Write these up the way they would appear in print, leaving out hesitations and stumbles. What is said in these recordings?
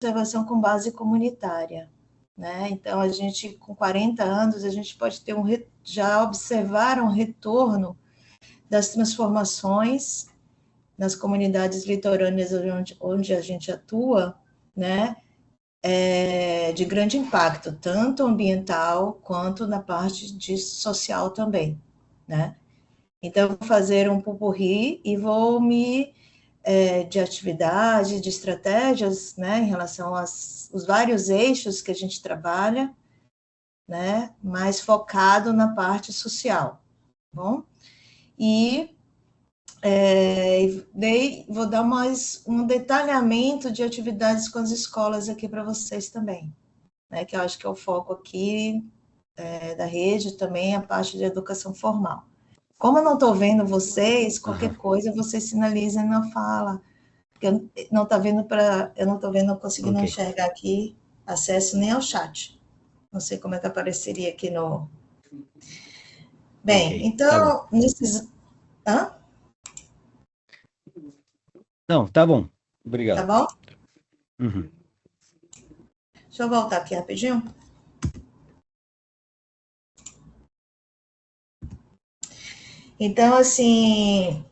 conservação com base comunitária, né? Então, a gente, com 40 anos, a gente pode ter já observar um retorno das transformações nas comunidades litorâneas onde a gente atua, né? De grande impacto, tanto ambiental quanto na parte social também, né? Então, vou fazer um pupurri e vou de atividade, de estratégias, né, em relação aos vários eixos que a gente trabalha, né, mais focado na parte social, tá bom? E vou dar mais um detalhamento de atividades com as escolas aqui para vocês também, né, que eu acho que é o foco aqui da rede também, a parte de educação formal. Como eu não estou vendo vocês, qualquer coisa, vocês sinalizem na fala, porque eu não estou vendo, conseguindo enxergar aqui acesso nem ao chat. Não sei como é que apareceria aqui no... Bem, então, tá nesses... Hã? Não, tá bom. Obrigado. Tá bom? Uhum. Deixa eu voltar aqui rapidinho. Então, assim,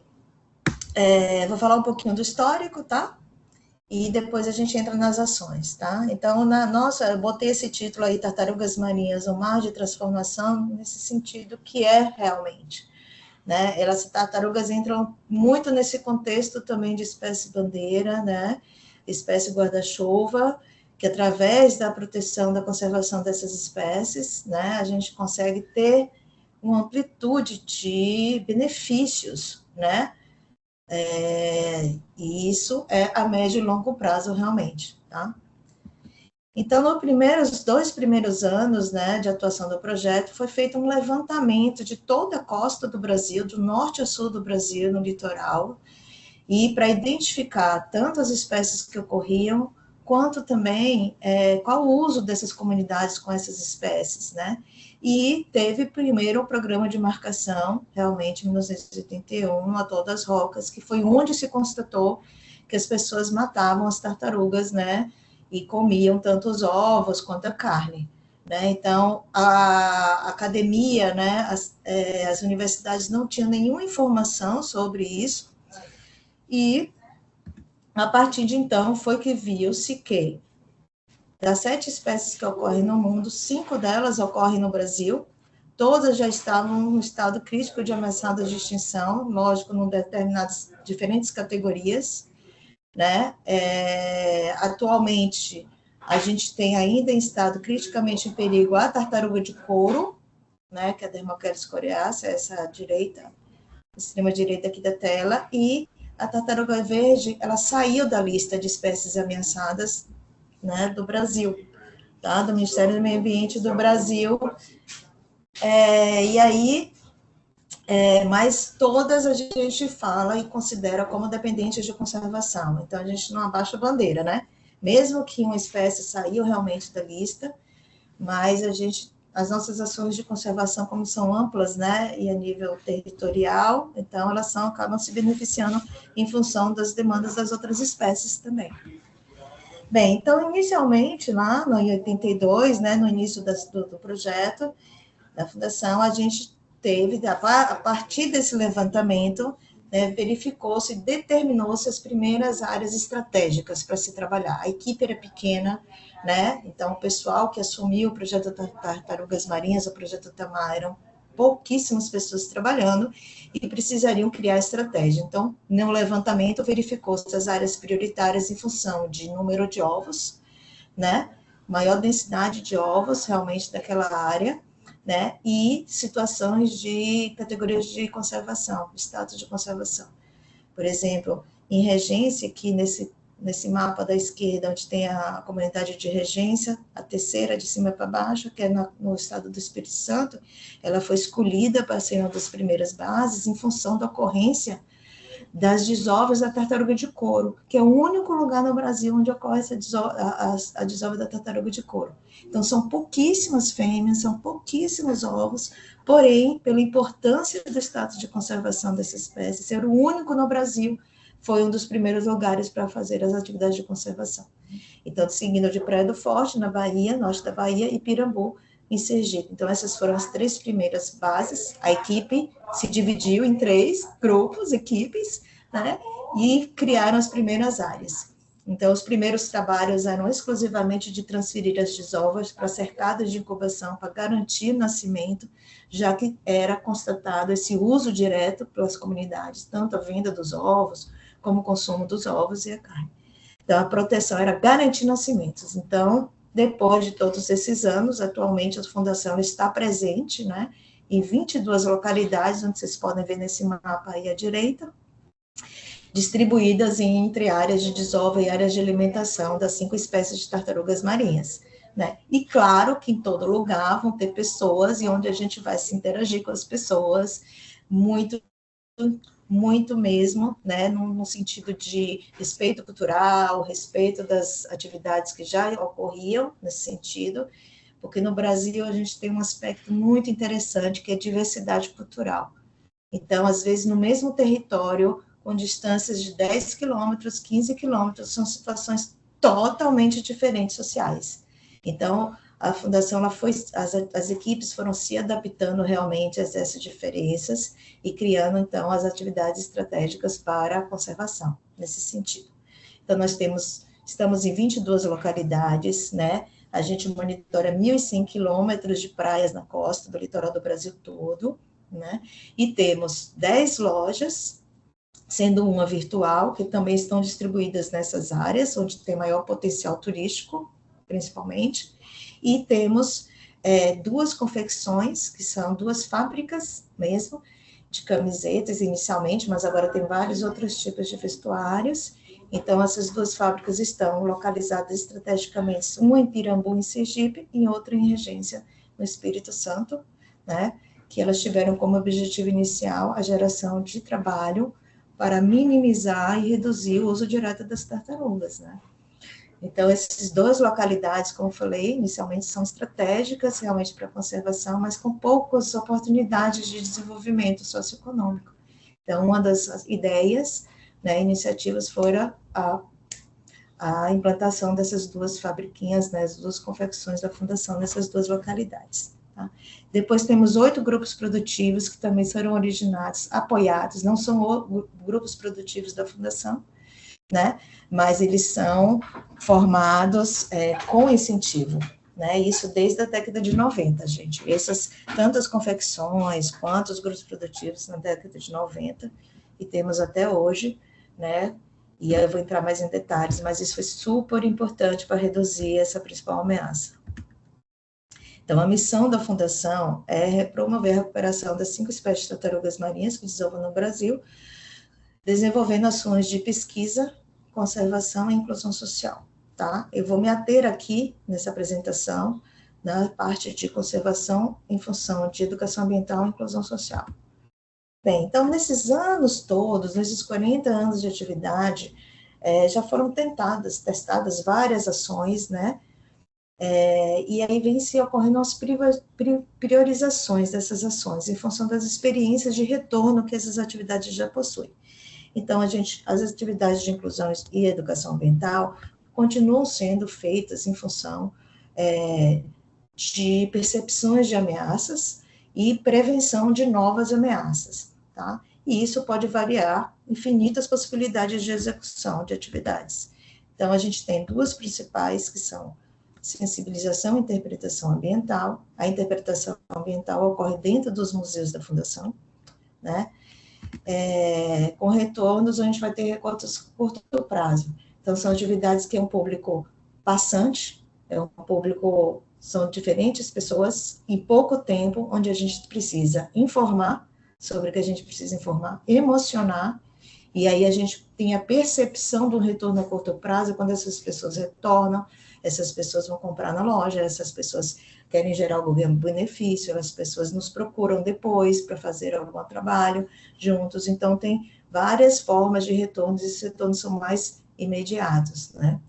vou falar um pouquinho do histórico, tá? E depois a gente entra nas ações, tá? Então, eu botei esse título aí, Tartarugas Marinhas, um mar de transformação, nesse sentido que é realmente, né? As tartarugas entram muito nesse contexto também de espécie bandeira, né? Espécie guarda-chuva, que através da proteção, da conservação dessas espécies, né, a gente consegue ter uma amplitude de benefícios, né? E isso é a médio e longo prazo, realmente, tá? Então, nos 2 primeiros anos, né, de atuação do projeto, foi feito um levantamento de toda a costa do Brasil, do norte a sul do Brasil, no litoral, e para identificar tanto as espécies que ocorriam, quanto também qual o uso dessas comunidades com essas espécies, né? E teve primeiro o programa de marcação, realmente, em 1981, no Atol das Rocas, que foi onde se constatou que as pessoas matavam as tartarugas, né? E comiam tanto os ovos quanto a carne. Né? Então, a academia, né, as universidades não tinham nenhuma informação sobre isso, e a partir de então foi que viu-se que das 7 espécies que ocorrem no mundo, 5 delas ocorrem no Brasil, todas já estavam no estado crítico de ameaçadas de extinção, lógico, em determinadas diferentes categorias, né? Atualmente, a gente tem ainda em estado criticamente em perigo a tartaruga de couro, né, que é a Dermocheirus coreacea, essa direita, extrema direita aqui da tela, e a tartaruga verde, ela saiu da lista de espécies ameaçadas, né, do Brasil, tá? Do Ministério do Meio Ambiente do Brasil. E aí, mas todas a gente fala e considera como dependentes de conservação. Então, a gente não abaixa a bandeira, né? Mesmo que uma espécie saiu realmente da lista, mas as nossas ações de conservação, como são amplas, né, e a nível territorial, então elas acabam se beneficiando em função das demandas das outras espécies também. Bem, então, inicialmente, lá no 82, né, no início do projeto da Fundação, a gente teve, a partir desse levantamento, né, verificou-se, determinou-se as primeiras áreas estratégicas para se trabalhar. A equipe era pequena, né, então o pessoal que assumiu o projeto Tartarugas Marinhas, o projeto Tamar, eram pouquíssimas pessoas trabalhando e precisariam criar estratégia. Então, no levantamento, verificou-se as áreas prioritárias em função de número de ovos, né, maior densidade de ovos realmente daquela área, né, e situações de categorias de conservação, status de conservação. Por exemplo, em Regência, aqui nesse mapa da esquerda, onde tem a comunidade de Regência, a terceira de cima para baixo, que é no estado do Espírito Santo, ela foi escolhida para ser uma das primeiras bases em função da ocorrência das desovas da tartaruga de couro, que é o único lugar no Brasil onde ocorre a desova da tartaruga de couro. Então, são pouquíssimas fêmeas, são pouquíssimos ovos, porém, pela importância do status de conservação dessa espécie, ser o único no Brasil, foi um dos primeiros lugares para fazer as atividades de conservação. Então, seguindo de Praia do Forte, na Bahia, norte da Bahia, e Pirambu, em Sergipe. Então, essas foram as 3 primeiras bases. A equipe se dividiu em 3 grupos, equipes, né? E criaram as primeiras áreas. Então, os primeiros trabalhos eram exclusivamente de transferir as desovas para cercados de incubação para garantir o nascimento, já que era constatado esse uso direto pelas comunidades, tanto a venda dos ovos, como o consumo dos ovos e a carne. Então, a proteção era garantir nascimentos. Então, depois de todos esses anos, atualmente a fundação está presente, né, em 22 localidades, onde vocês podem ver nesse mapa aí à direita, distribuídas entre áreas de desova e áreas de alimentação das 5 espécies de tartarugas marinhas, né? E claro que em todo lugar vão ter pessoas e onde a gente vai se interagir com as pessoas, muito mesmo, né, no sentido de respeito cultural, respeito das atividades que já ocorriam nesse sentido, porque no Brasil a gente tem um aspecto muito interessante que é a diversidade cultural. Então, às vezes, no mesmo território, com distâncias de 10 quilômetros, 15 quilômetros, são situações totalmente diferentes sociais. Então, a fundação, as equipes foram se adaptando realmente a essas diferenças e criando, então, as atividades estratégicas para a conservação, nesse sentido. Então, estamos em 22 localidades, né? A gente monitora 1.100 quilômetros de praias na costa do litoral do Brasil todo, né? E temos 10 lojas, sendo uma virtual, que também estão distribuídas nessas áreas, onde tem maior potencial turístico, principalmente, e temos 2 confecções, que são 2 fábricas mesmo, de camisetas inicialmente, mas agora tem vários outros tipos de vestuários. Então, essas 2 fábricas estão localizadas estrategicamente, uma em Pirambu, em Sergipe, e outra em Regência, no Espírito Santo, né? Que elas tiveram como objetivo inicial a geração de trabalho para minimizar e reduzir o uso direto das tartarugas, né? Então, essas 2 localidades, como eu falei, inicialmente são estratégicas realmente para a conservação, mas com poucas oportunidades de desenvolvimento socioeconômico. Então, uma das ideias, né, iniciativas, foram a implantação dessas 2 fabriquinhas, né, as 2 confecções da fundação nessas 2 localidades. Tá? Depois temos 8 grupos produtivos que também foram originados, apoiados, não são grupos produtivos da fundação, né? Mas eles são formados com incentivo, né? Isso desde a década de 90, gente. Tanto as confecções quanto os grupos produtivos na década de 90, e temos até hoje, né? E eu vou entrar mais em detalhes, mas isso foi super importante para reduzir essa principal ameaça. Então, a missão da Fundação é promover a recuperação das 5 espécies de tartarugas marinhas que desovam no Brasil, desenvolvendo ações de pesquisa, conservação e inclusão social, tá? Eu vou me ater aqui, nessa apresentação, na parte de conservação em função de educação ambiental e inclusão social. Bem, então, nesses anos todos, nesses 40 anos de atividade, já foram testadas várias ações, né? E aí vem se ocorrendo as priorizações dessas ações, em função das experiências de retorno que essas atividades já possuem. Então, as atividades de inclusão e educação ambiental continuam sendo feitas em função de percepções de ameaças e prevenção de novas ameaças, tá? E isso pode variar infinitas possibilidades de execução de atividades. Então, a gente tem 2 principais, que são sensibilização e interpretação ambiental. A interpretação ambiental ocorre dentro dos museus da Fundação, né? Com retornos, a gente vai ter recortes curto prazo. Então, são atividades que é um público passante, são diferentes pessoas em pouco tempo, onde a gente precisa informar sobre o que a gente precisa informar, emocionar, e aí a gente tem a percepção do retorno a curto prazo, quando essas pessoas retornam, essas pessoas vão comprar na loja, essas pessoas querem gerar algum benefício, as pessoas nos procuram depois para fazer algum trabalho juntos, então tem várias formas de retornos, e esses retornos são mais imediatos, né?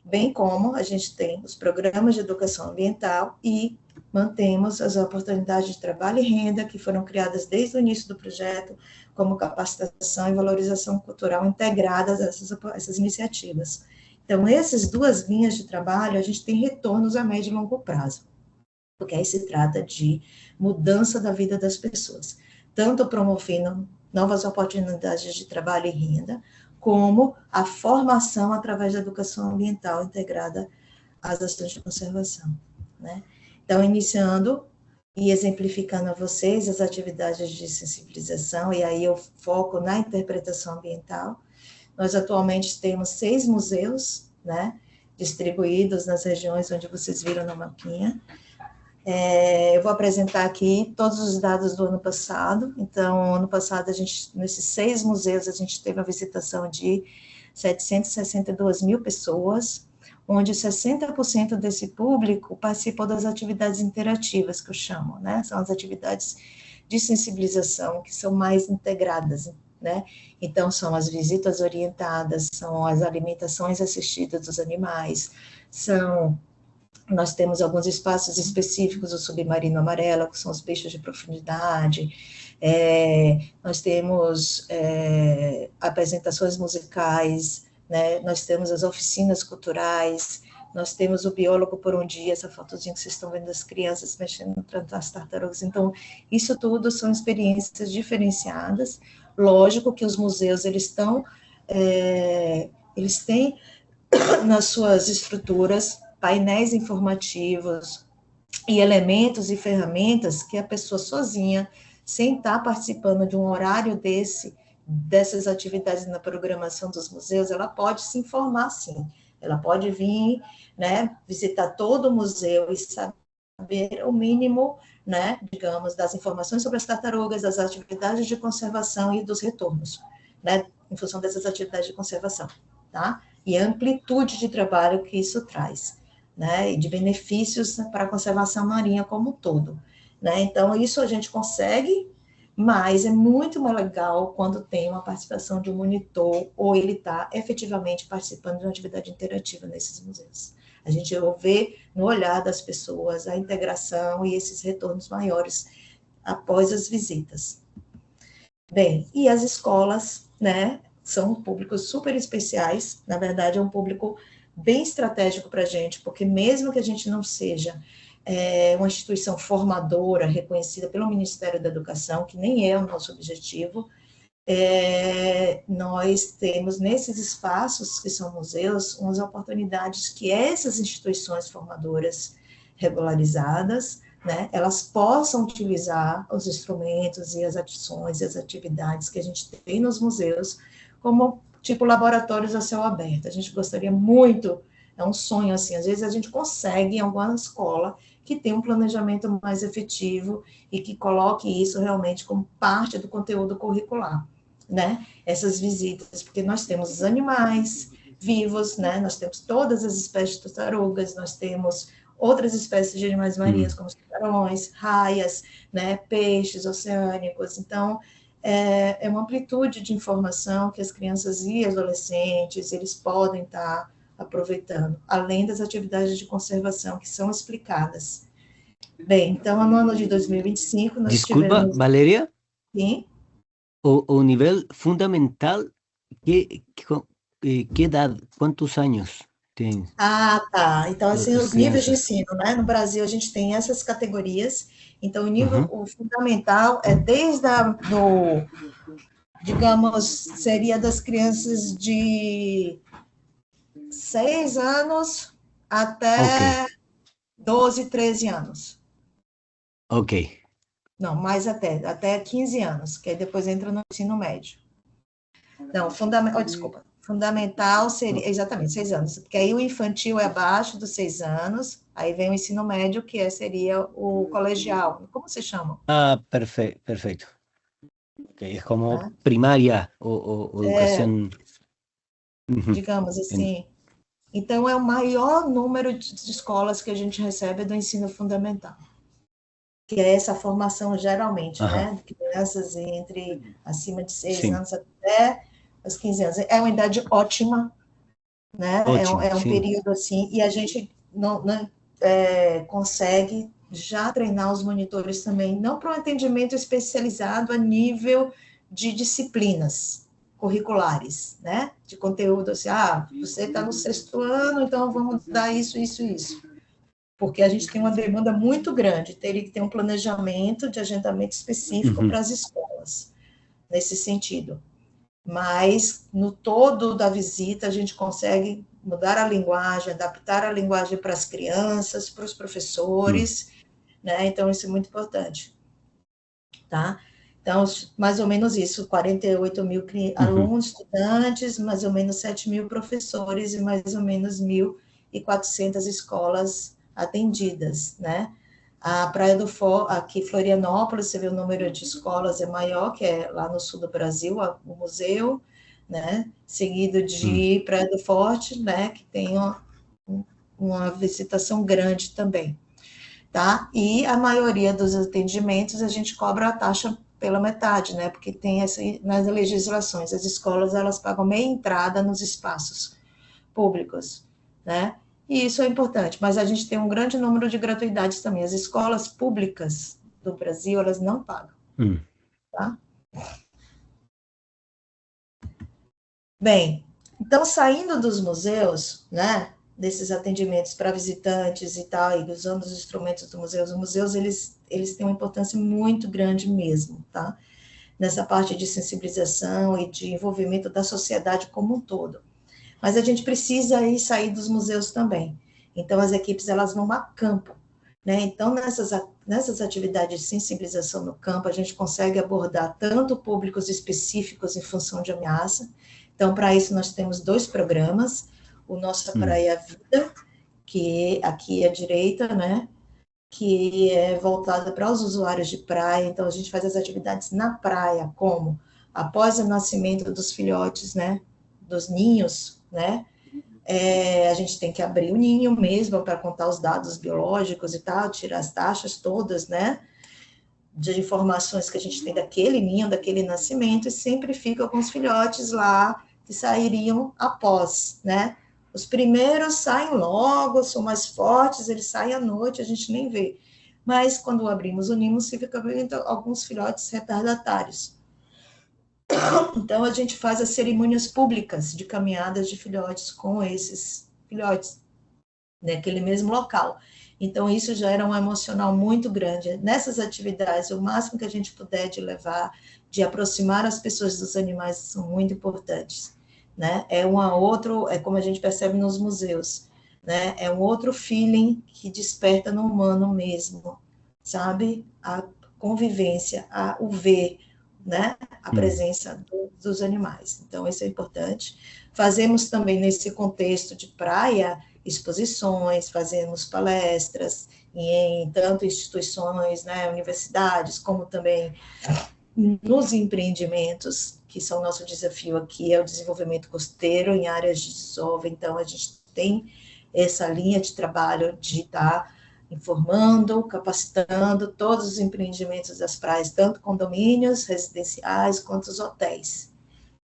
Bem como a gente tem os programas de educação ambiental e mantemos as oportunidades de trabalho e renda que foram criadas desde o início do projeto, como capacitação e valorização cultural integradas a essas iniciativas. Então, essas duas linhas de trabalho, a gente tem retornos a médio e longo prazo, porque aí se trata de mudança da vida das pessoas, tanto promovendo novas oportunidades de trabalho e renda, como a formação através da educação ambiental integrada às ações de conservação, né? Então, iniciando e exemplificando a vocês as atividades de sensibilização, e aí eu foco na interpretação ambiental. Nós atualmente temos 6 museus, né, distribuídos nas regiões onde vocês viram na mapinha. Eu vou apresentar aqui todos os dados do ano passado. Então, ano passado, nesses 6 museus, a gente teve a visitação de 762 mil pessoas, onde 60% desse público participou das atividades interativas, que eu chamo, né? São as atividades de sensibilização que são mais integradas, né? Então, são as visitas orientadas, são as alimentações assistidas dos animais, nós temos alguns espaços específicos, o submarino amarelo, que são os peixes de profundidade, nós temos apresentações musicais, né? Nós temos as oficinas culturais, nós temos o biólogo por um dia, essa fotozinha que vocês estão vendo das crianças mexendo nas tartarugas. Então, isso tudo são experiências diferenciadas. Lógico que os museus, eles têm nas suas estruturas painéis informativos e elementos e ferramentas que a pessoa sozinha, sem estar participando de um horário dessas atividades na programação dos museus, ela pode se informar, sim. Ela pode vir, né, visitar todo o museu e saber o mínimo, né, digamos, das informações sobre as tartarugas, das atividades de conservação e dos retornos, né, em função dessas atividades de conservação, tá? E a amplitude de trabalho que isso traz, né, e de benefícios para a conservação marinha como um todo, né? Então, isso a gente consegue, mas é muito mais legal quando tem uma participação de um monitor ou ele está efetivamente participando de uma atividade interativa nesses museus. A gente vê no olhar das pessoas a integração e esses retornos maiores após as visitas. Bem, e as escolas, né, são públicos super especiais, na verdade é um público bem estratégico para a gente, porque mesmo que a gente não seja uma instituição formadora reconhecida pelo Ministério da Educação, que nem é o nosso objetivo, nós temos nesses espaços, que são museus, umas oportunidades que essas instituições formadoras regularizadas, né, elas possam utilizar os instrumentos e as ações e as atividades que a gente tem nos museus, como tipo laboratórios a céu aberto. A gente gostaria muito, é um sonho assim, às vezes a gente consegue em alguma escola que tem um planejamento mais efetivo e que coloque isso realmente como parte do conteúdo curricular, né? Essas visitas, porque nós temos os animais vivos, né? Nós temos todas as espécies de tartarugas, nós temos outras espécies de animais marinhos, como os tubarões, raias, né? Peixes oceânicos. Então, é uma amplitude de informação que as crianças e adolescentes, eles podem estar aproveitando, além das atividades de conservação que são explicadas. Bem, então, no ano de 2025, nós Desculpa, tivemos... Valeria, Sim? o nivel fundamental, ¿qué edad, cuántos años tienen Ah, tá. Então, assim, las os níveis de crianças? ensino, né? No Brasil, a gente tem essas categorias. Então, o fundamental é digamos, seria das crianças de 6 anos até 12, 13 anos. Ok. Não, mais até 15 anos, que aí depois entra no ensino médio. Não, desculpa. Fundamental seria, exatamente, 6 anos, porque aí o infantil é abaixo dos 6 anos, aí vem o ensino médio, que seria o colegial. Como se chama? Ah, perfecto. Okay, es como Né? primaria o educación. Digamos assim. Então, é o maior número de escolas que a gente recebe do ensino fundamental, que é essa formação, geralmente, né, de crianças acima de 6 anos até os 15 anos. É uma idade ótima, né, é um período assim, e a gente não consegue já treinar os monitores também, não para um atendimento especializado a nível de disciplinas, curriculares, né? De conteúdo, assim, você está no 6º ano, então vamos dar isso, isso, isso. Porque a gente tem uma demanda muito grande, teria que ter um planejamento de agendamento específico para as escolas, nesse sentido. Mas, no todo da visita, a gente consegue mudar a linguagem, adaptar a linguagem para as crianças, para os professores, né? Então, isso é muito importante, tá? Então, mais ou menos isso, 48 mil alunos, estudantes, mais ou menos 7 mil professores e mais ou menos 1.400 escolas atendidas, né? A Praia do Forte, aqui em Florianópolis, você vê o número de escolas é maior, que é lá no sul do Brasil, o museu, né? Seguido de Praia do Forte, né? Que tem uma visitação grande também, tá? E a maioria dos atendimentos a gente cobra a taxa pela metade, né? Porque tem essa nas legislações, as escolas elas pagam meia entrada nos espaços públicos, né? E isso é importante, mas a gente tem um grande número de gratuidades também. As escolas públicas do Brasil, elas não pagam, tá? Bem, então, saindo dos museus, né, desses atendimentos para visitantes e tal, e usando os instrumentos do museu, os museus, eles têm uma importância muito grande mesmo, tá? Nessa parte de sensibilização e de envolvimento da sociedade como um todo. Mas a gente precisa aí sair dos museus também. Então, as equipes, elas vão a campo, né? Então, nessas atividades de sensibilização no campo, a gente consegue abordar tanto públicos específicos em função de ameaça. Então, para isso, nós temos 2 programas, o Nossa Praia Vida, que aqui à direita, né? Que é voltada para os usuários de praia. Então, a gente faz as atividades na praia, como após o nascimento dos filhotes, né? Dos ninhos, né? A gente tem que abrir o ninho mesmo para contar os dados biológicos e tal, tirar as taxas todas, né? De informações que a gente tem daquele ninho, daquele nascimento, e sempre fica com os filhotes lá que sairiam após, né? Os primeiros saem logo, são mais fortes, eles saem à noite, a gente nem vê. Mas quando abrimos o ninho, se fica vendo alguns filhotes retardatários. Então, a gente faz as cerimônias públicas de caminhadas de filhotes com esses filhotes, naquele mesmo local. Então, isso já era um emocional muito grande. Nessas atividades, o máximo que a gente puder de levar, de aproximar as pessoas dos animais, são muito importantes, né? É como a gente percebe nos museus, né? É um outro feeling que desperta no humano mesmo, sabe? A convivência, o ver, né? A presença dos animais. Então, isso é importante. Fazemos também, nesse contexto de praia, exposições, fazemos palestras em tanto instituições, né, universidades, como também nos empreendimentos, que são o nosso desafio aqui, é o desenvolvimento costeiro em áreas de desova. Então, a gente tem essa linha de trabalho de estar informando, capacitando todos os empreendimentos das praias, tanto condomínios residenciais quanto os hotéis,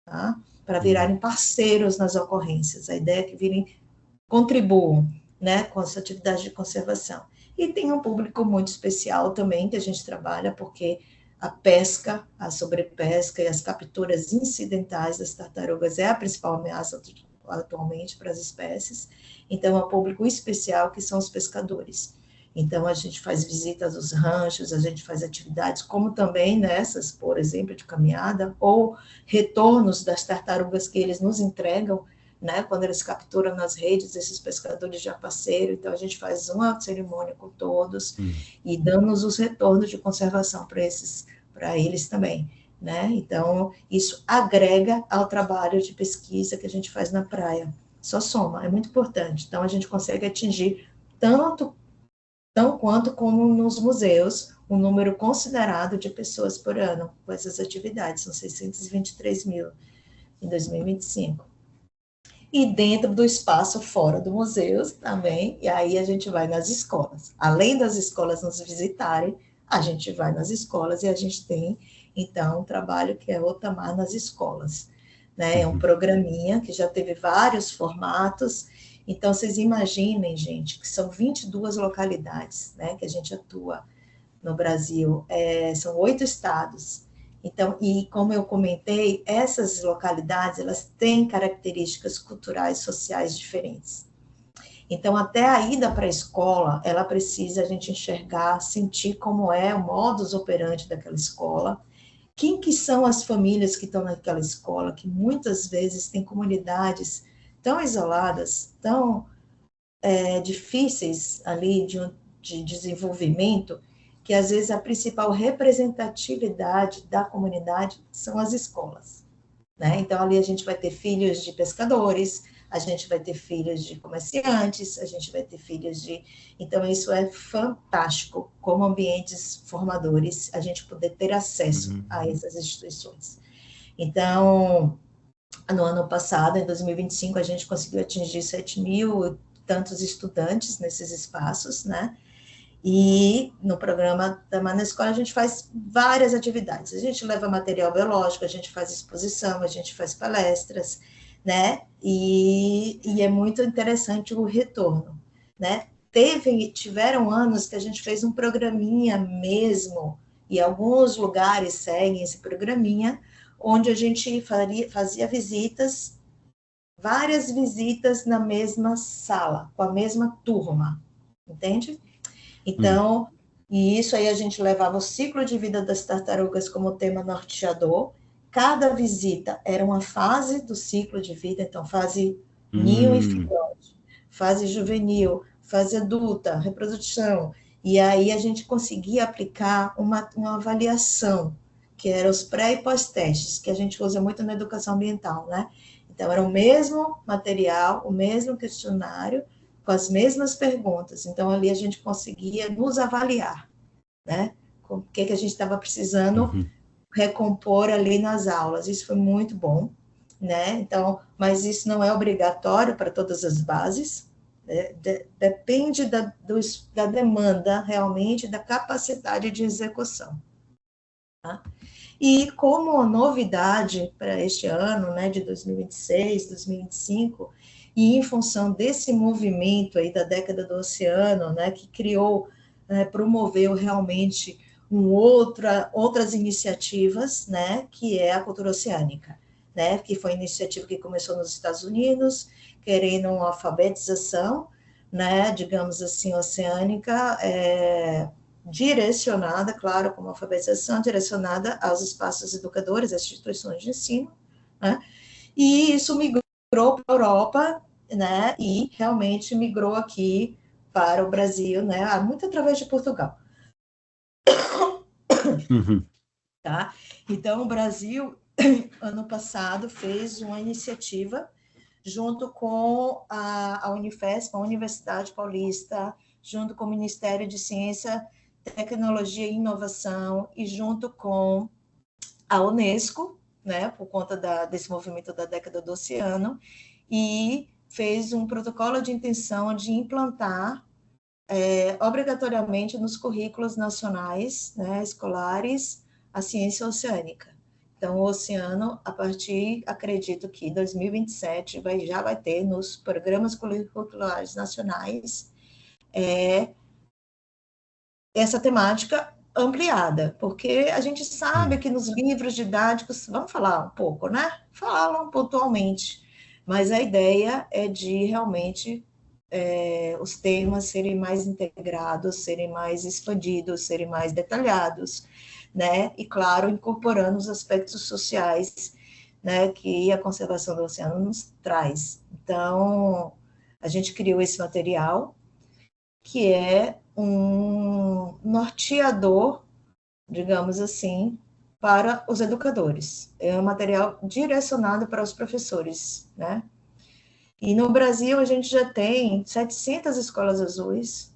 tá? Para virarem parceiros nas ocorrências. A ideia é que contribuam, né, com essa atividade de conservação. E tem um público muito especial também que a gente trabalha, porque a pesca, a sobrepesca e as capturas incidentais das tartarugas é a principal ameaça atualmente para as espécies. Então, é um público especial que são os pescadores. Então, a gente faz visitas aos ranchos, a gente faz atividades, como também nessas, por exemplo, de caminhada, ou retornos das tartarugas que eles nos entregam, né, quando eles capturam nas redes esses pescadores de parceiro. Então, a gente faz uma cerimônia com todos e damos os retornos de conservação para eles também, né? Então, isso agrega ao trabalho de pesquisa que a gente faz na praia. Só soma, é muito importante. Então, a gente consegue atingir tão quanto como nos museus, um número considerado de pessoas por ano com essas atividades, são 623 mil em 2025. E dentro do espaço fora do museu também, e aí a gente vai nas escolas. Além das escolas nos visitarem, a gente vai nas escolas e a gente tem, então, um trabalho que é Otamar nas escolas, né? É um programinha que já teve vários formatos. Então, vocês imaginem, gente, que são 22 localidades, né, que a gente atua no Brasil, são 8 estados. Então, e como eu comentei, essas localidades, elas têm características culturais, sociais diferentes. Então, até a ida para a escola, ela precisa a gente enxergar, sentir como é o modus operandi daquela escola, quem que são as famílias que estão naquela escola, que muitas vezes têm comunidades tão isoladas, tão difíceis ali de desenvolvimento, que às vezes a principal representatividade da comunidade são as escolas, né? Então, ali a gente vai ter filhos de pescadores, a gente vai ter filhos de comerciantes, a gente vai ter filhos de... Então, isso é fantástico, como ambientes formadores, a gente poder ter acesso a essas instituições. Então, no ano passado, em 2025, a gente conseguiu atingir 7.000 e tantos estudantes nesses espaços, né? E no programa da Mana Escola a gente faz várias atividades. A gente leva material biológico, a gente faz exposição, a gente faz palestras, né? E é muito interessante o retorno, né? Tiveram anos que a gente fez um programinha mesmo, e alguns lugares seguem esse programinha, onde a gente fazia visitas, várias visitas na mesma sala, com a mesma turma, entende? Então, e isso aí a gente levava o ciclo de vida das tartarugas como tema norteador. Cada visita era uma fase do ciclo de vida, então fase ninho e filhote, fase juvenil, fase adulta, reprodução. E aí a gente conseguia aplicar uma avaliação, que eram os pré e pós-testes, que a gente usa muito na educação ambiental, né? Então, era o mesmo material, o mesmo questionário, com as mesmas perguntas. Então, ali a gente conseguia nos avaliar, né? Com o que a gente estava precisando recompor ali nas aulas. Isso foi muito bom, né? Então, mas isso não é obrigatório para todas as bases, né? Depende da demanda, realmente, da capacidade de execução. Tá? E como novidade para este ano, né, de 2026, 2025, e em função desse movimento aí da década do oceano, né, que criou, promoveu realmente outras iniciativas, né, que é a cultura oceânica, né, que foi uma iniciativa que começou nos Estados Unidos, querendo uma alfabetização, né, digamos assim, oceânica, direcionada, claro, como alfabetização, direcionada aos espaços educadores, às instituições de ensino, né? E isso migrou para a Europa, né? E realmente migrou aqui para o Brasil, né? Muito através de Portugal. Tá? Então, o Brasil, ano passado, fez uma iniciativa junto com a Unifesp, a Universidade Paulista, junto com o Ministério de Ciência, Tecnologia e Inovação, e junto com a Unesco, né, por conta desse movimento da década do oceano, e fez um protocolo de intenção de implantar obrigatoriamente nos currículos nacionais, né, escolares, a ciência oceânica. Então, o oceano, a partir, acredito que 2027, já vai ter nos programas curriculares nacionais essa temática ampliada, porque a gente sabe que nos livros didáticos, vamos falar um pouco, né? Falam pontualmente, mas a ideia é de realmente os temas serem mais integrados, serem mais expandidos, serem mais detalhados, né? E, claro, incorporando os aspectos sociais, né, que a conservação do oceano nos traz. Então, a gente criou esse material, que é um norteador, digamos assim, para os educadores. É um material direcionado para os professores, né? E no Brasil a gente já tem 700 escolas azuis,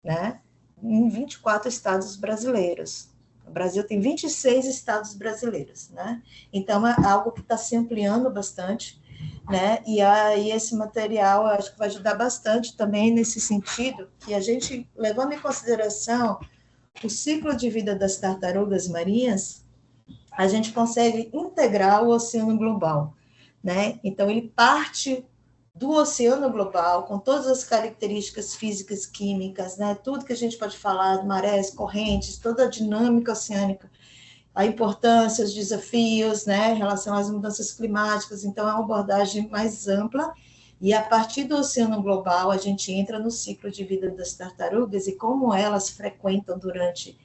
né? Em 24 estados brasileiros. O Brasil tem 26 estados brasileiros, né? Então é algo que está se ampliando bastante, né? E aí esse material eu acho que vai ajudar bastante também nesse sentido, que a gente, levando em consideração o ciclo de vida das tartarugas marinhas, a gente consegue integrar o oceano global, né? Então ele parte do oceano global, com todas as características físicas, químicas, né? Tudo que a gente pode falar, marés, correntes, toda a dinâmica oceânica, a importância, os desafios, né, em relação às mudanças climáticas. Então, é uma abordagem mais ampla, e a partir do oceano global, a gente entra no ciclo de vida das tartarugas e como elas frequentam durante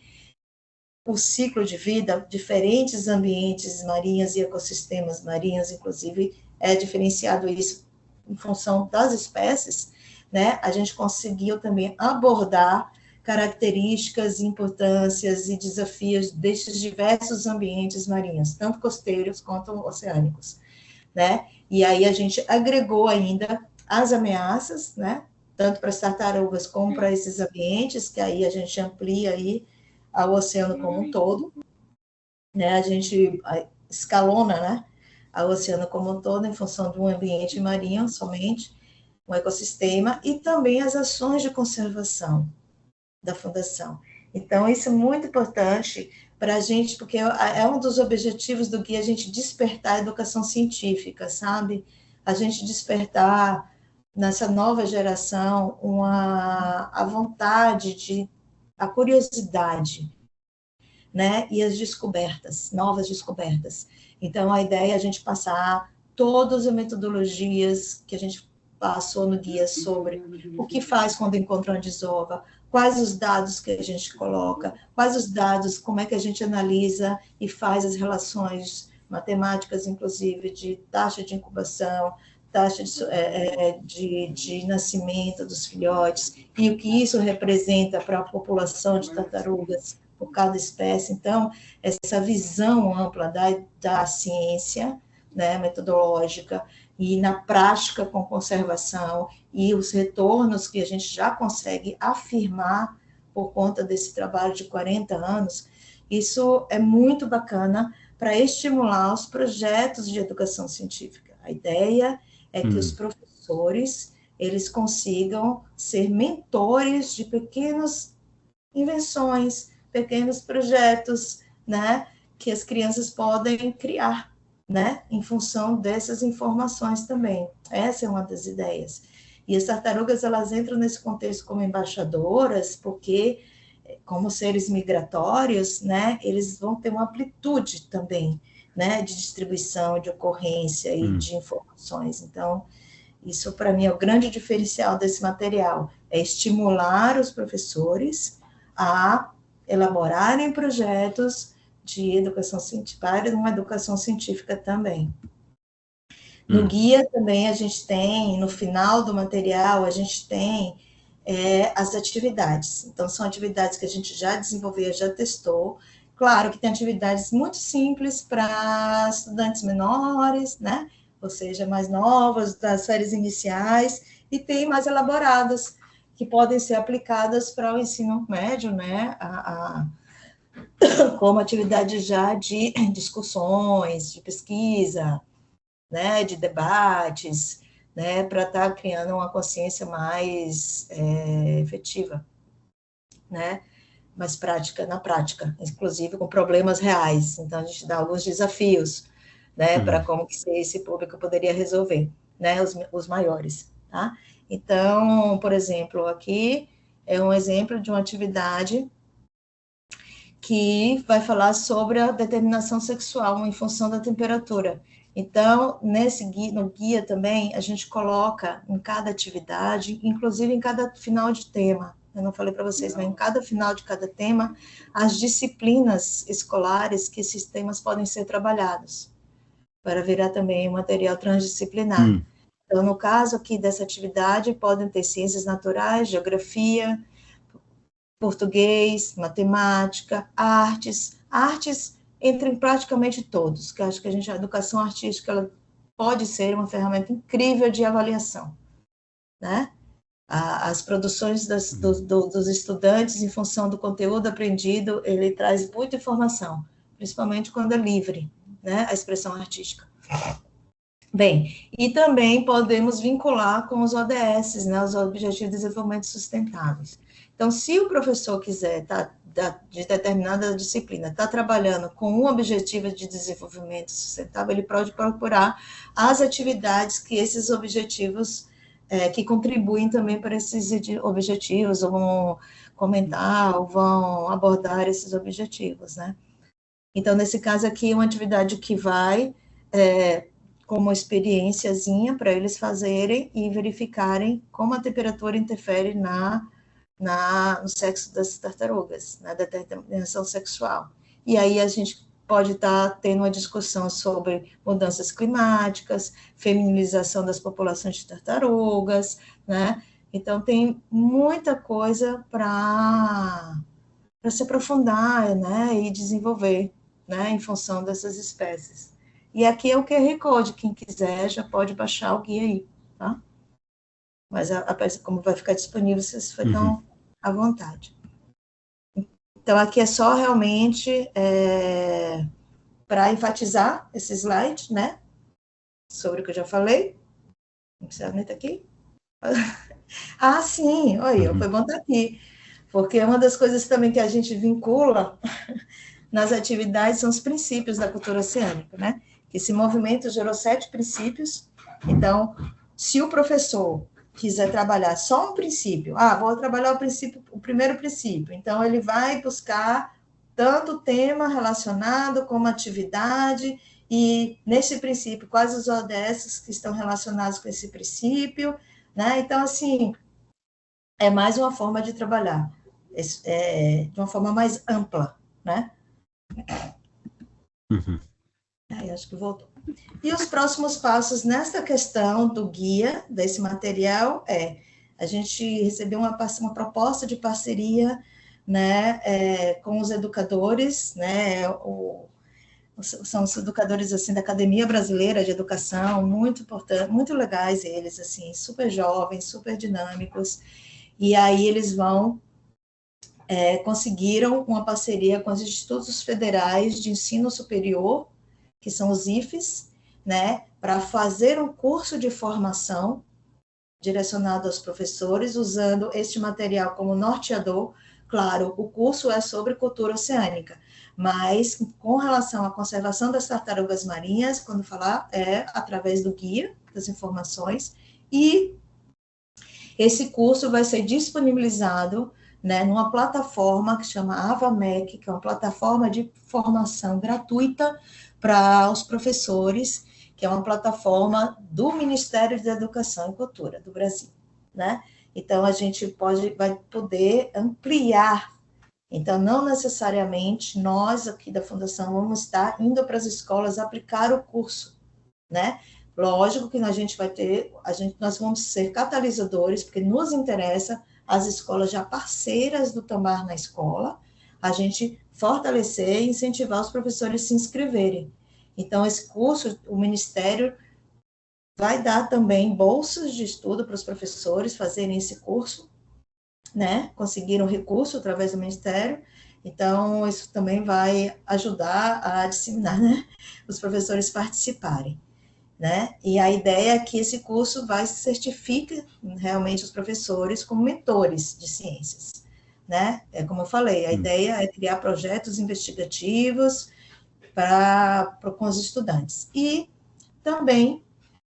o ciclo de vida diferentes ambientes marinhos e ecossistemas marinhos, inclusive é diferenciado isso em função das espécies, né? A gente conseguiu também abordar características, importâncias e desafios destes diversos ambientes marinhos, tanto costeiros quanto oceânicos, né? E aí a gente agregou ainda as ameaças, né? Tanto para as tartarugas como para esses ambientes, que aí a gente amplia aí ao oceano como um todo, né? A gente escalona, né? Ao oceano como um todo em função de um ambiente marinho somente, um ecossistema, e também as ações de conservação da Fundação. Então, isso é muito importante para a gente, porque é um dos objetivos do guia, a gente despertar a educação científica, sabe? A gente despertar nessa nova geração a vontade, a curiosidade, né? E as descobertas, novas descobertas. Então, a ideia é a gente passar todas as metodologias que a gente passou no guia sobre o que faz quando encontra uma desova, quais os dados que a gente coloca, quais os dados, como é que a gente analisa e faz as relações matemáticas, inclusive, de taxa de incubação, taxa de nascimento dos filhotes, e o que isso representa para a população de tartarugas por cada espécie. Então, essa visão ampla da ciência, né, metodológica, e na prática com conservação, e os retornos que a gente já consegue afirmar por conta desse trabalho de 40 anos, isso é muito bacana para estimular os projetos de educação científica. A ideia é que os professores, eles consigam ser mentores de pequenas invenções, pequenos projetos, né, que as crianças podem criar, né, em função dessas informações também. Essa é uma das ideias. E as tartarugas, elas entram nesse contexto como embaixadoras, porque, como seres migratórios, né, eles vão ter uma amplitude também, né, de distribuição, de ocorrência e de informações. Então, isso, para mim, é o grande diferencial desse material, é estimular os professores a elaborarem projetos de educação científica, para uma educação científica também. No guia também a gente tem, no final do material, a gente tem as atividades. Então, são atividades que a gente já desenvolveu, já testou. Claro que tem atividades muito simples para estudantes menores, né? Ou seja, mais novas, das séries iniciais, e tem mais elaboradas, que podem ser aplicadas para o ensino médio, né? Como atividade já de discussões, de pesquisa, né? De debates, né? Para estar criando uma consciência mais efetiva, né? Mais prática, na prática, inclusive com problemas reais. Então, a gente dá alguns desafios, né, para como que esse público poderia resolver, né, os maiores, tá? Então, por exemplo, aqui é um exemplo de uma atividade que vai falar sobre a determinação sexual em função da temperatura. Então, no guia também, a gente coloca em cada atividade, inclusive em cada final de tema, eu não falei para vocês, mas em cada final de cada tema, as disciplinas escolares que esses temas podem ser trabalhados, para virar também um material transdisciplinar. Então, no caso aqui dessa atividade, podem ter ciências naturais, geografia, português, matemática, artes entre praticamente todos, que acho que a educação artística ela pode ser uma ferramenta incrível de avaliação, né? As produções dos estudantes, em função do conteúdo aprendido, ele traz muita informação, principalmente quando é livre, né, a expressão artística. Bem, e também podemos vincular com os ODS, né, os Objetivos de Desenvolvimento Sustentáveis. Então, se o professor quiser, de determinada disciplina, está trabalhando com um objetivo de desenvolvimento sustentável, ele pode procurar as atividades que esses objetivos que contribuem também para esses objetivos, ou vão comentar, ou vão abordar esses objetivos, né? Então, nesse caso aqui, é uma atividade que vai como experiênciazinha para eles fazerem e verificarem como a temperatura interfere no sexo das tartarugas, na determinação sexual. E aí a gente pode estar tendo uma discussão sobre mudanças climáticas, feminilização das populações de tartarugas, né? Então, tem muita coisa para se aprofundar, né, e desenvolver, né, em função dessas espécies. E aqui é o QR Code, quem quiser já pode baixar o guia aí, tá? Mas como vai ficar disponível, vocês ficam à vontade. Então, aqui é só realmente para enfatizar esse slide, né, sobre o que eu já falei. Não precisa nem estar aqui. Ah, sim, olha, foi bom estar aqui, porque uma das coisas também que a gente vincula nas atividades são os princípios da cultura oceânica, né? Esse movimento gerou 7 princípios, então, se o professor quiser trabalhar só um princípio, vou trabalhar o primeiro princípio, então ele vai buscar tanto tema relacionado como atividade, e nesse princípio, quais os ODS que estão relacionados com esse princípio, né? Então, assim, é mais uma forma de trabalhar, de uma forma mais ampla, né? Acho que voltou. E os próximos passos nesta questão do guia, desse material, a gente recebeu uma proposta de parceria, né, com os educadores, né, são os educadores, assim, da Academia Brasileira de Educação, muito importante, muito legais eles, assim, super jovens, super dinâmicos, e aí eles conseguiram uma parceria com os Institutos Federais de Ensino Superior, que são os IFES, né, para fazer um curso de formação direcionado aos professores, usando este material como norteador. Claro, o curso é sobre cultura oceânica, mas com relação à conservação das tartarugas marinhas, quando falar, é através do guia, das informações, e esse curso vai ser disponibilizado, né, numa plataforma que chama AvaMec, que é uma plataforma de formação gratuita para os professores, que é uma plataforma do Ministério da Educação e Cultura do Brasil, né? Então, a gente vai poder ampliar. Então, não necessariamente nós aqui da Fundação vamos estar indo para as escolas aplicar o curso, né? Lógico que a gente vai ter, nós vamos ser catalisadores, porque nos interessa as escolas já parceiras do Tambar na Escola, a gente fortalecer e incentivar os professores a se inscreverem. Então, esse curso, o Ministério vai dar também bolsas de estudo para os professores fazerem esse curso, né? Conseguiram recurso através do Ministério, então isso também vai ajudar a disseminar, né? Os professores participarem, né? E a ideia é que esse curso certifique realmente os professores como mentores de ciências, né? Como eu falei, a ideia é criar projetos investigativos com os estudantes. E também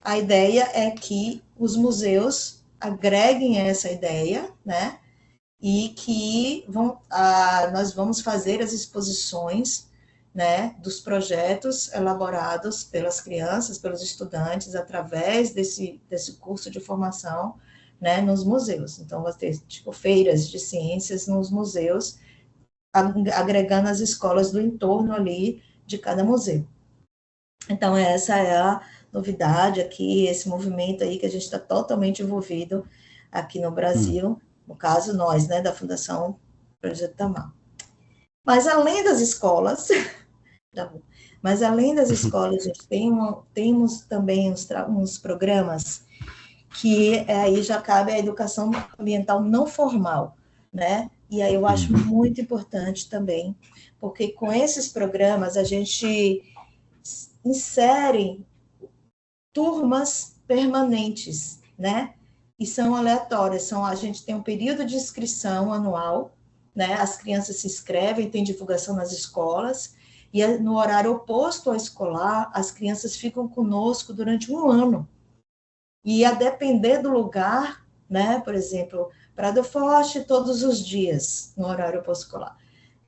a ideia é que os museus agreguem essa ideia, né? E que nós vamos fazer as exposições, né, dos projetos elaborados pelas crianças, pelos estudantes, através desse curso de formação, né, nos museus. Então, vai ter, tipo, feiras de ciências nos museus, agregando as escolas do entorno ali de cada museu. Então, essa é a novidade aqui, esse movimento aí que a gente está totalmente envolvido aqui no Brasil, no caso nós, né, da Fundação Projeto Tamar. Mas além das escolas, mas além das escolas, a gente temos também uns programas que aí já cabe a educação ambiental não formal, né? E aí eu acho muito importante também, porque com esses programas a gente insere turmas permanentes, né? E são aleatórias, a gente tem um período de inscrição anual, né? As crianças se inscrevem, tem divulgação nas escolas, e no horário oposto ao escolar, as crianças ficam conosco durante um ano. E a depender do lugar, né? Por exemplo, Prado Forte, todos os dias, no horário oposto escolar.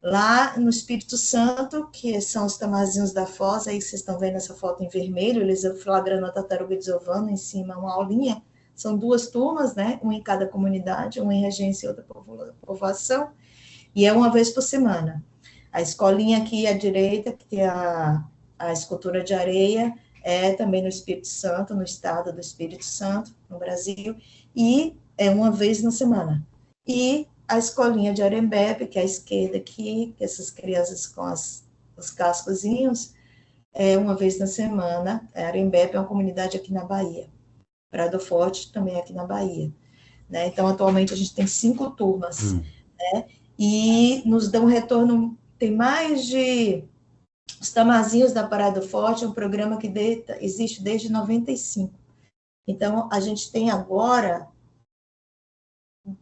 Lá no Espírito Santo, que são os Tamazinhos da Foz, aí vocês estão vendo essa foto em vermelho, eles flagrando a tartaruga desovando, em cima uma aulinha, são 2 turmas, né, uma em cada comunidade, uma em regência e outra povoação, e é uma vez por semana. A escolinha aqui à direita, que tem a escultura de areia, é também no Espírito Santo, no estado do Espírito Santo, no Brasil, e é uma vez na semana. E a escolinha de Arembepe, que é à esquerda aqui, que essas crianças com os cascozinhos, é uma vez na semana. Arembepe é uma comunidade aqui na Bahia. Prado Forte também é aqui na Bahia. Né? Então, atualmente, a gente tem 5 turmas. Né? E nos dão retorno, tem mais de... Os Tamazinhos da Parada Forte é um programa que existe desde 95. Então, a gente tem agora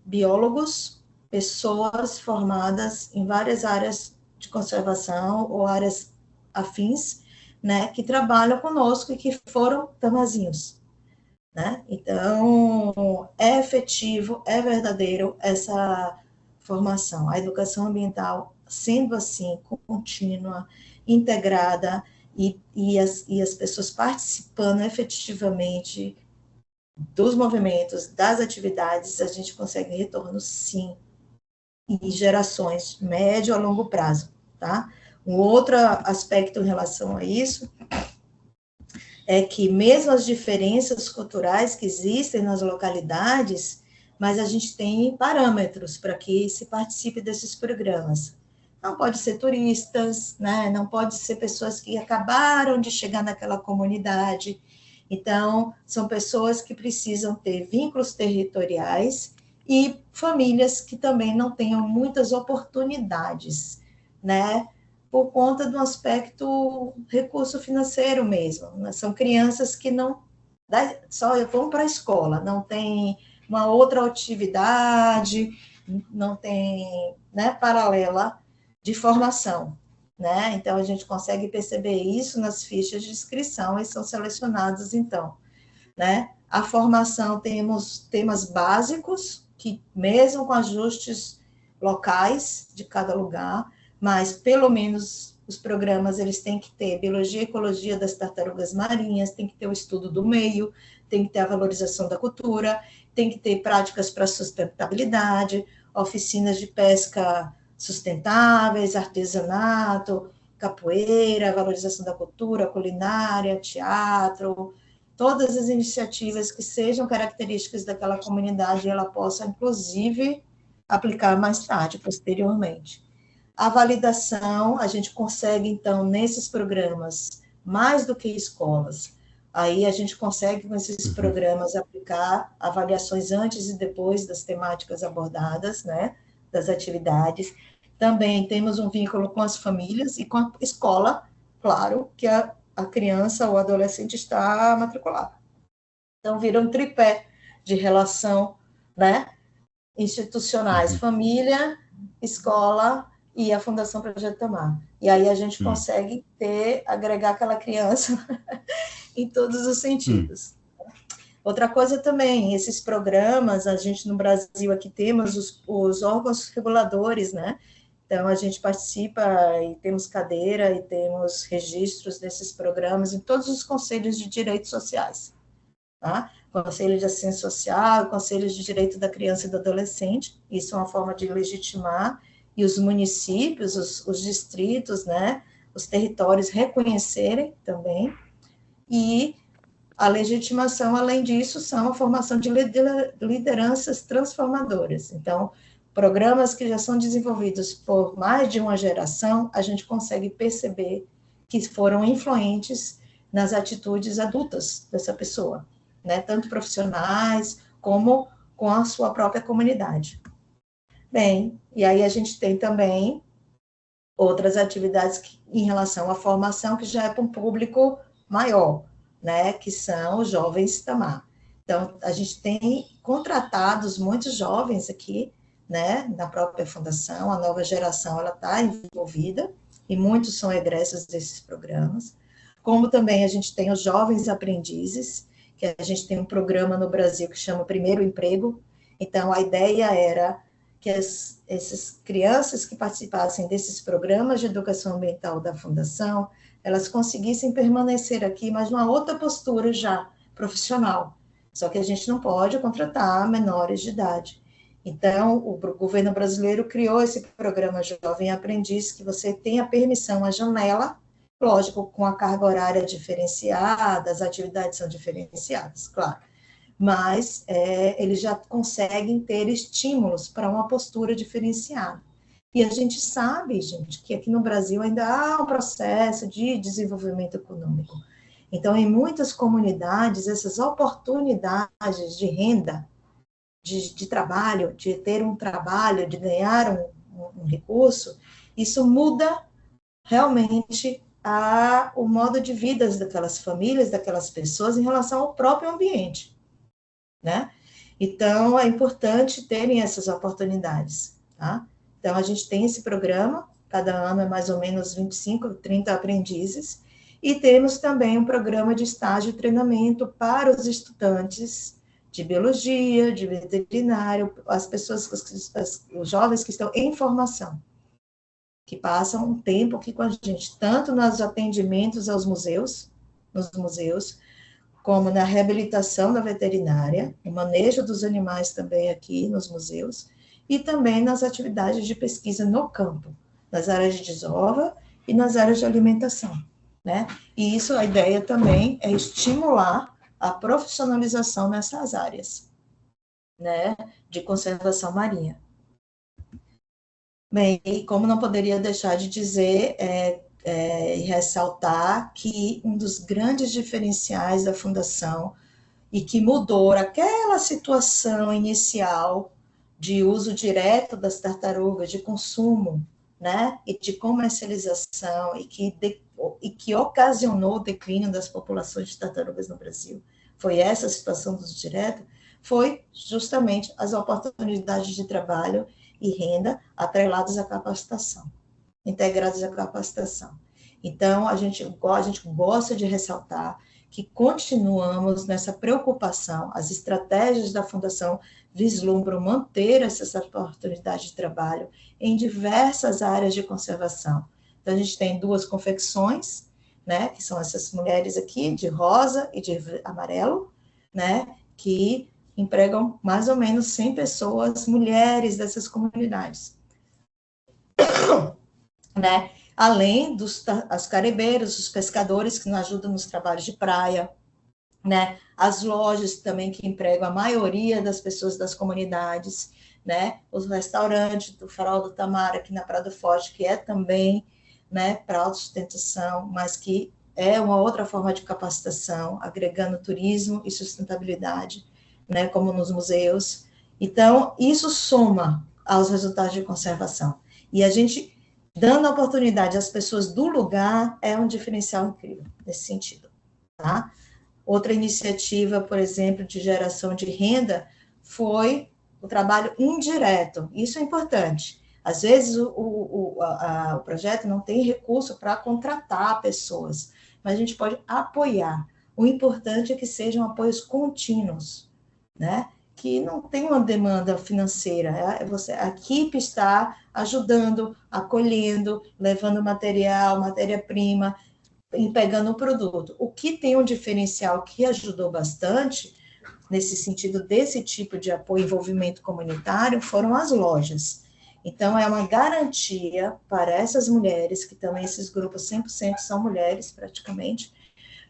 biólogos, pessoas formadas em várias áreas de conservação ou áreas afins, né, que trabalham conosco e que foram tamazinhos, né? Então, é efetivo, é verdadeiro essa formação. A educação ambiental, sendo assim, contínua, integrada, e as pessoas participando efetivamente dos movimentos, das atividades, a gente consegue retorno, sim, em gerações, médio a longo prazo, tá? Um outro aspecto em relação a isso é que mesmo as diferenças culturais que existem nas localidades, mas a gente tem parâmetros para que se participe desses programas. Não pode ser turistas, né? Não pode ser pessoas que acabaram de chegar naquela comunidade. Então, são pessoas que precisam ter vínculos territoriais e famílias que também não tenham muitas oportunidades, né? Por conta do aspecto recurso financeiro mesmo. Né? São crianças que não só vão para a escola, não tem uma outra atividade, não tem, né, paralela de formação, né? Então, a gente consegue perceber isso nas fichas de inscrição e são selecionados, então, né? A formação, temos temas básicos, que mesmo com ajustes locais de cada lugar, mas pelo menos os programas, eles têm que ter biologia e ecologia das tartarugas marinhas, tem que ter o estudo do meio, tem que ter a valorização da cultura, tem que ter práticas para sustentabilidade, oficinas de pesca sustentáveis, artesanato, capoeira, valorização da cultura, culinária, teatro, todas as iniciativas que sejam características daquela comunidade, ela possa, inclusive, aplicar mais tarde, posteriormente. A validação, a gente consegue, então, nesses programas, mais do que escolas, aí a gente consegue, com esses programas, aplicar avaliações antes e depois das temáticas abordadas, né, das atividades. Também temos um vínculo com as famílias e com a escola, claro, que a criança ou adolescente está matriculado. Então, vira um tripé de relação, né, institucionais, família, escola e a Fundação Projeto Tamar. E aí a gente consegue agregar aquela criança em todos os sentidos. Outra coisa também, esses programas, a gente no Brasil aqui temos os órgãos reguladores, né? Então, a gente participa e temos cadeira e temos registros desses programas em todos os conselhos de direitos sociais, tá? Conselho de Assistência Social, Conselho de Direito da Criança e do Adolescente, isso é uma forma de legitimar, e os municípios, os distritos, né, os territórios reconhecerem também, e a legitimação, além disso, são a formação de lideranças transformadoras. Então, programas que já são desenvolvidos por mais de uma geração, a gente consegue perceber que foram influentes nas atitudes adultas dessa pessoa, né? Tanto profissionais como com a sua própria comunidade. Bem, e aí a gente tem também outras atividades em relação à formação, que já é para um público maior, né? Que são os jovens Tamar. Então, a gente tem contratados muitos jovens aqui, né, na própria fundação, a nova geração, ela está envolvida, e muitos são egressos desses programas, como também a gente tem os jovens aprendizes, que a gente tem um programa no Brasil que chama Primeiro Emprego. Então, a ideia era que essas crianças que participassem desses programas de educação ambiental da Fundação, elas conseguissem permanecer aqui, mas numa outra postura já profissional. Só que a gente não pode contratar menores de idade. Então, o governo brasileiro criou esse programa Jovem Aprendiz, que você tem a permissão, a janela, lógico, com a carga horária diferenciada, as atividades são diferenciadas, claro, mas eles já conseguem ter estímulos para uma postura diferenciada. E a gente sabe, gente, que aqui no Brasil ainda há um processo de desenvolvimento econômico. Então, em muitas comunidades, essas oportunidades de renda, de trabalho, de ter um trabalho, de ganhar um recurso, isso muda realmente o modo de vida daquelas famílias, daquelas pessoas em relação ao próprio ambiente, né? Então, é importante terem essas oportunidades, tá? Então, a gente tem esse programa, cada ano é mais ou menos 25, 30 aprendizes, e temos também um programa de estágio e treinamento para os estudantes de biologia, de veterinário, as pessoas, os jovens que estão em formação, que passam um tempo aqui com a gente, tanto nos atendimentos aos museus, nos museus, como na reabilitação da veterinária, o manejo dos animais também aqui nos museus, e também nas atividades de pesquisa no campo, nas áreas de desova e nas áreas de alimentação, né? E isso, a ideia também é estimular a profissionalização nessas áreas, né, de conservação marinha. Bem, e como não poderia deixar de dizer e ressaltar que um dos grandes diferenciais da Fundação e que mudou aquela situação inicial de uso direto das tartarugas, de consumo, né, e de comercialização, e que ocasionou o declínio das populações de tartarugas no Brasil, foi essa situação do uso direto, foi justamente as oportunidades de trabalho e renda atreladas à capacitação, integradas à capacitação. Então, a gente gosta de ressaltar que continuamos nessa preocupação, as estratégias da Fundação vislumbram manter essas oportunidades de trabalho em diversas áreas de conservação. Então, a gente tem 2 confecções, né, que são essas mulheres aqui, de rosa e de amarelo, né, que empregam mais ou menos 100 pessoas, mulheres dessas comunidades, né? Além dos carebeiros, os pescadores que nos ajudam nos trabalhos de praia, né? As lojas também que empregam a maioria das pessoas das comunidades, né? Os restaurantes do Farol do Tamar, aqui na Prado Forte, que é também, né, para autossustentação, mas que é uma outra forma de capacitação, agregando turismo e sustentabilidade, né, como nos museus. Então, isso soma aos resultados de conservação. E a gente, dando a oportunidade às pessoas do lugar, é um diferencial incrível nesse sentido, tá? Outra iniciativa, por exemplo, de geração de renda foi o trabalho indireto. Isso é importante. Às vezes, o projeto não tem recurso para contratar pessoas, mas a gente pode apoiar. O importante é que sejam apoios contínuos, né? Que não tem uma demanda financeira. A equipe está ajudando, acolhendo, levando material, matéria-prima, e pegando o produto. O que tem um diferencial que ajudou bastante, nesse sentido desse tipo de apoio e envolvimento comunitário, foram as lojas. Então, é uma garantia para essas mulheres, que também esses grupos 100% são mulheres, praticamente,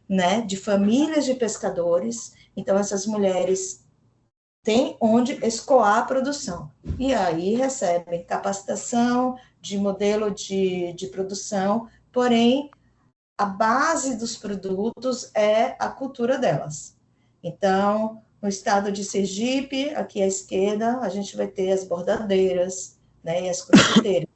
né, de famílias de pescadores. Então, essas mulheres têm onde escoar a produção. E aí recebem capacitação de modelo de produção, porém, a base dos produtos é a cultura delas. Então, no estado de Sergipe, aqui à esquerda, a gente vai ter as bordadeiras, né, e as crocheteiras.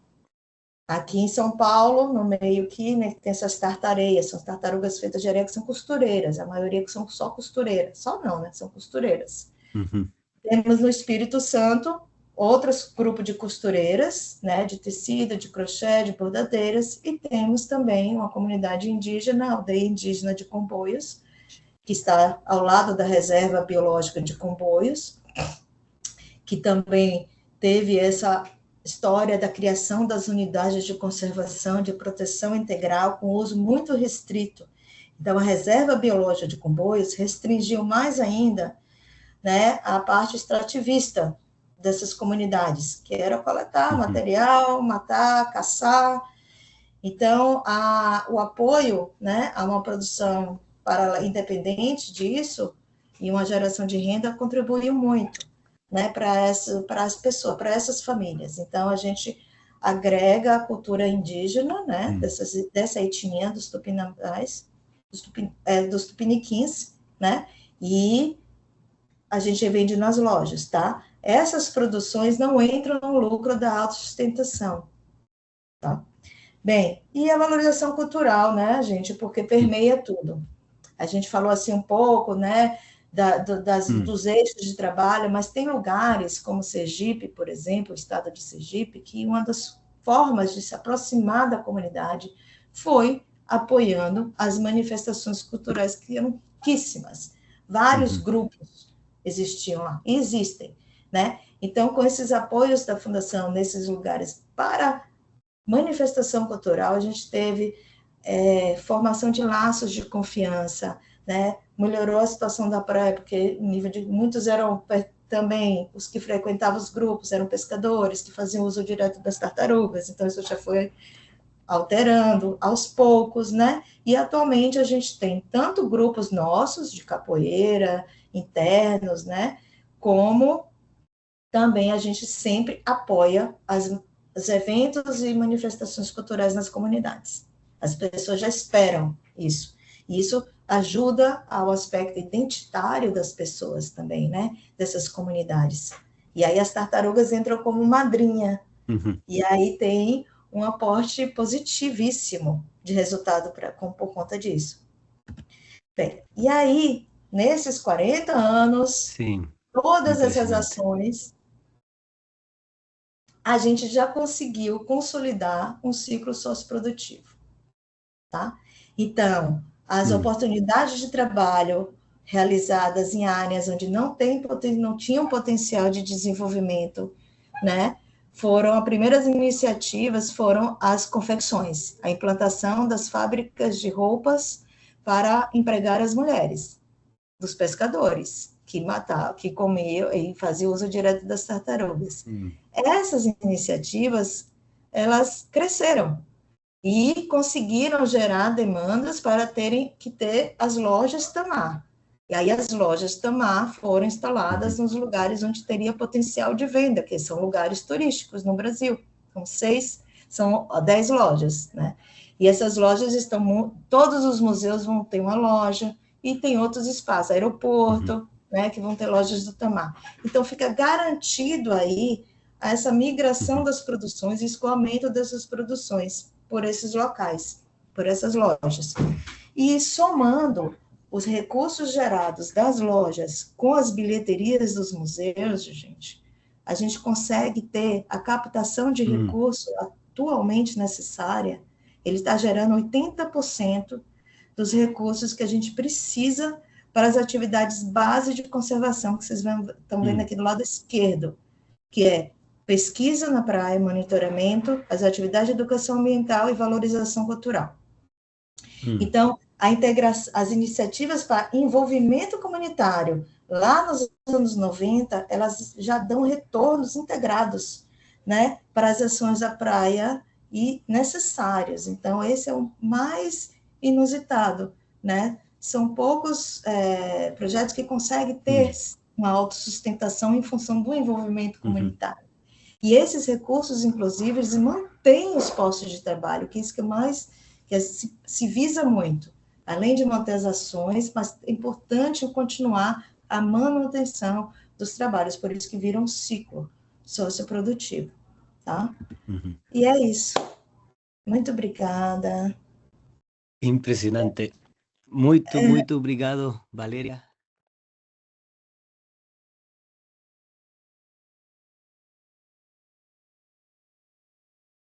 Aqui em São Paulo, no meio aqui, né, tem essas tartareias, são tartarugas feitas de areia que são costureiras, a maioria que são só costureiras, só não, né, são costureiras. Uhum. Temos no Espírito Santo outros grupos de costureiras, né, de tecido, de crochê, de bordadeiras, e temos também uma comunidade indígena, a aldeia indígena de Comboios, que está ao lado da reserva biológica de Comboios, que também teve essa história da criação das unidades de conservação de proteção integral com uso muito restrito. Então, a reserva biológica de Congonhas restringiu mais ainda, né, a parte extrativista dessas comunidades, que era coletar material, matar, caçar. Então, o apoio, né, a uma produção independente disso e uma geração de renda contribuiu muito, né, para as pessoas, para essas famílias. Então, a gente agrega a cultura indígena, né, dessa etnia dos tupinambás, dos tupiniquins, né, e a gente vende nas lojas, tá? Essas produções não entram no lucro da autossustentação, tá? Bem, e a valorização cultural, né, gente, porque permeia tudo. A gente falou assim um pouco, né, dos eixos de trabalho, mas tem lugares como Sergipe, por exemplo, o estado de Sergipe, que uma das formas de se aproximar da comunidade foi apoiando as manifestações culturais, que eram riquíssimas. Vários grupos existiam lá, e existem, né? Então, com esses apoios da Fundação nesses lugares para manifestação cultural, a gente teve formação de laços de confiança, né? Melhorou a situação da praia, porque muitos eram também, os que frequentavam os grupos, eram pescadores, que faziam uso direto das tartarugas, então isso já foi alterando aos poucos, né? E atualmente a gente tem tanto grupos nossos de capoeira, internos, né? Como também a gente sempre apoia os eventos e manifestações culturais nas comunidades. As pessoas já esperam isso. E isso ajuda ao aspecto identitário das pessoas também, né? Dessas comunidades. E aí as tartarugas entram como madrinha. E aí tem um aporte positivíssimo de resultado por conta disso. Bem, e aí, nesses 40 anos, todas essas ações, a gente já conseguiu consolidar um ciclo socioprodutivo, tá? Então, as oportunidades de trabalho realizadas em áreas onde não tinham potencial de desenvolvimento, né? As primeiras iniciativas foram as confecções, a implantação das fábricas de roupas para empregar as mulheres, dos pescadores, que matavam, que comiam e faziam uso direto das tartarugas. Essas iniciativas, elas cresceram e conseguiram gerar demandas para terem que ter as lojas Tamar. E aí as lojas Tamar foram instaladas nos lugares onde teria potencial de venda, que são lugares turísticos no Brasil. São 10 lojas, né? E essas lojas todos os museus vão ter uma loja, e tem outros espaços, aeroporto, né, que vão ter lojas do Tamar. Então, fica garantido aí essa migração das produções e escoamento dessas produções por esses locais, por essas lojas. E somando os recursos gerados das lojas com as bilheterias dos museus, gente, a gente consegue ter a captação de recurso atualmente necessária, ele está gerando 80% dos recursos que a gente precisa para as atividades base de conservação, que vocês estão vendo aqui do lado esquerdo, que é pesquisa na praia, monitoramento, as atividades de educação ambiental e valorização cultural. Então, as iniciativas para envolvimento comunitário, lá nos anos 90, elas já dão retornos integrados, né, para as ações da praia e necessárias. Então, esse é o mais inusitado, né? São poucos projetos que conseguem ter uma autossustentação em função do envolvimento comunitário. E esses recursos, inclusive, eles mantêm os postos de trabalho, que é isso que se visa muito. Além de manter as ações, mas é importante continuar a manutenção dos trabalhos, por isso que vira um ciclo socioprodutivo, tá? E é isso. Muito obrigada. Impressionante. Muito obrigado, Valéria.